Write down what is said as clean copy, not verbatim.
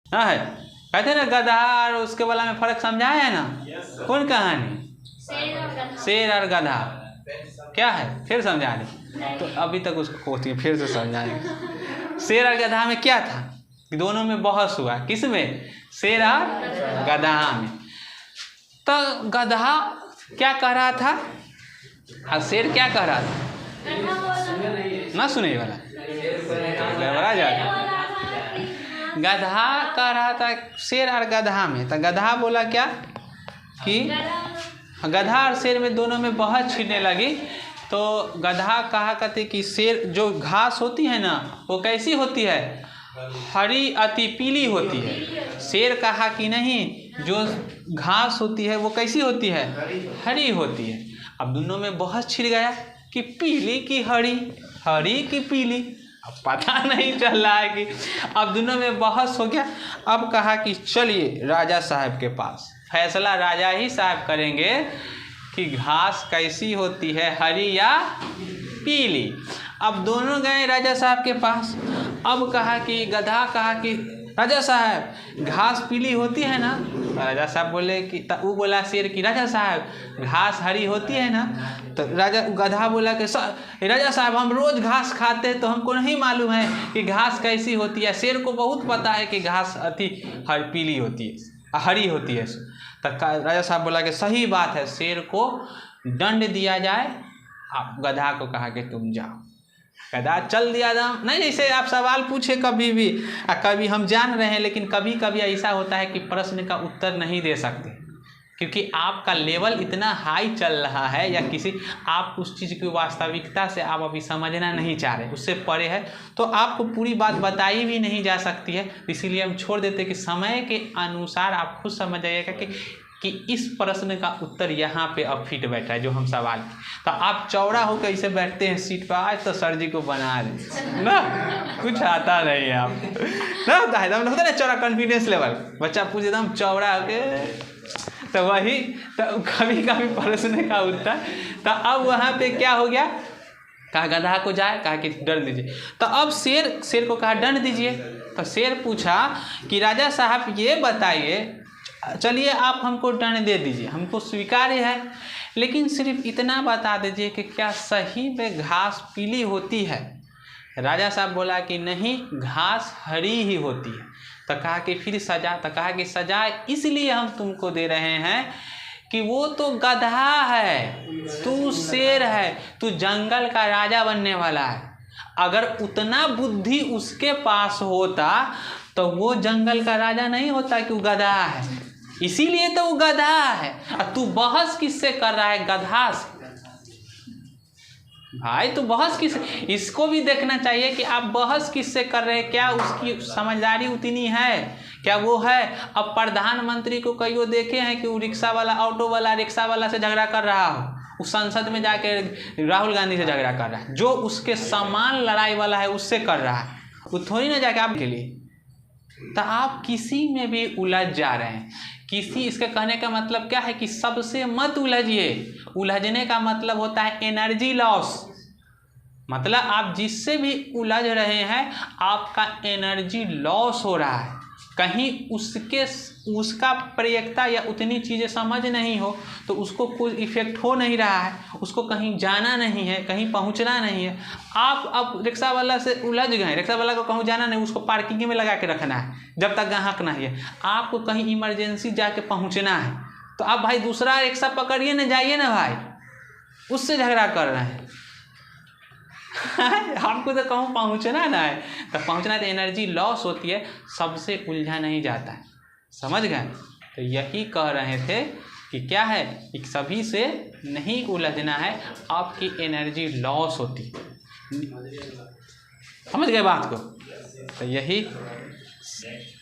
हाँ है, कहते हैं ना गधा और उसके वाला में फर्क समझाया है ना। कौन कहानी? शेर और गधा क्या है, फिर समझा रहे तो अभी तक उसको कोचिंग फिर से समझाएंगे। शेर और गधा में क्या था कि दोनों में बहस हुआ, किस में? शेर और गधा में। तो गधा क्या कह रहा था और शेर क्या कह रहा था? ना सुने वाला गड़बड़ा जाएगा। गधा कह रहा था शेर और गधा में, तो गधा बोला क्या कि गधा और शेर में दोनों में बहस छिड़ने लगी। तो गधा कहा करते कि शेर जो घास होती है ना वो कैसी होती है? हरी अति पीली होती है। शेर कहा कि नहीं, जो घास होती है वो कैसी होती है? हरी होती है। अब दोनों में बहस छिड़ गया कि पीली की हरी, हरी की पीली। अब पता नहीं चल रहा है कि, अब दोनों में बहस हो गया। अब कहा कि चलिए राजा साहब के पास, फैसला राजा ही साहब करेंगे कि घास कैसी होती है, हरी या पीली। अब दोनों गए राजा साहब के पास। अब कहा कि गधा कहा कि राजा साहब घास पीली होती है ना? राजा साहब बोले कि, वो बोला शेर की राजा साहब घास हरी होती है ना? तो गधा बोला कि राजा साहब हम रोज़ घास खाते हैं तो हमको नहीं मालूम है कि घास कैसी होती है। शेर को बहुत पता है कि घास हरी पीली होती है, हरी होती है। तो राजा साहब बोला कि सही बात है, शेर को दंड दिया जाए। आप गधा को कहा कि तुम जाओ। गधा चल दिया दाम नहीं। जैसे आप सवाल पूछे कभी भी, कभी हम जान रहे हैं लेकिन कभी कभी ऐसा होता है कि प्रश्न का उत्तर नहीं दे सकते क्योंकि आपका लेवल इतना हाई चल रहा है, या किसी आप उस चीज़ की वास्तविकता से आप अभी समझना नहीं चाह रहे, उससे परे है, तो आपको पूरी बात बताई भी नहीं जा सकती है। इसीलिए हम छोड़ देते कि समय के अनुसार आप खुद समझ जाइएगा कि इस प्रश्न का उत्तर यहाँ पे अब फिट बैठा है जो हम सवाल। तो आप चौड़ा हो कैसे बैठते हैं सीट पर, आज तो सर जी को बना रहे ना, कुछ आता नहीं है आप ना, होता है होता है ना चौड़ा कॉन्फिडेंस लेवल, बच्चा पूछ एकदम चौड़ा होके, तो वही तो कभी कभी प्रश्न का उत्तर। तो अब वहाँ पे क्या हो गया, कहा गधा को जाए, कहा कि दंड दीजिए। तो अब शेर को कहा दंड दीजिए। तो शेर पूछा कि राजा साहब ये बताइए, चलिए आप हमको दंड दे दीजिए, हमको स्वीकार्य है, लेकिन सिर्फ इतना बता दीजिए कि क्या सही में घास पीली होती है? राजा साहब बोला कि नहीं, घास हरी ही होती है। तो कहा कि फिर सजा? तो कहा कि सजा इसलिए हम तुमको दे रहे हैं कि वो तो गधा है, तू शेर है, तू जंगल का राजा बनने वाला है। अगर उतना बुद्धि उसके पास होता तो वो जंगल का राजा नहीं होता कि वो गधा है, इसीलिए तो वो गधा है। और तू बहस किससे कर रहा है? गधा से। भाई तू बहस किस, इसको भी देखना चाहिए कि आप बहस किससे कर रहे हैं, क्या उसकी समझदारी उतनी है, क्या वो है? अब प्रधानमंत्री को कईयों देखे हैं कि वो रिक्शा वाला, ऑटो वाला, रिक्शा वाला से झगड़ा कर रहा हो, उस संसद में जाके राहुल गांधी से झगड़ा कर रहा है, जो उसके समान लड़ाई वाला है उससे कर रहा है, वो थोड़ी ना जाके आपके लिए। तो आप किसी में भी उलझ जा रहे हैं, किसी, इसके कहने का मतलब क्या है कि सबसे मत उलझिए। उलझने का मतलब होता है एनर्जी लॉस, मतलब आप जिससे भी उलझ रहे हैं आपका एनर्जी लॉस हो रहा है, कहीं उसका प्रयोक्ता या उतनी चीज़ें समझ नहीं हो तो उसको कोई इफेक्ट हो नहीं रहा है, उसको कहीं जाना नहीं है, कहीं पहुंचना नहीं है। आप अब रिक्शा वाला से उलझ गए, रिक्शा वाला को कहीं जाना नहीं, उसको पार्किंग में लगा के रखना है जब तक ग्राहक नहीं है। आपको कहीं इमरजेंसी जाके पहुंचना है तो आप भाई दूसरा रिक्शा पकड़िए ना, जाइए ना भाई, उससे झगड़ा कर रहे हैं। आपको तो कहूँ पहुँचना ना है, तो पहुँचना है तो एनर्जी लॉस होती है, सबसे उलझा नहीं जाता है, समझ गए? तो यही कह रहे थे कि क्या है कि सभी से नहीं उलझना है, आपकी एनर्जी लॉस होती है, समझ गए बात को? तो यही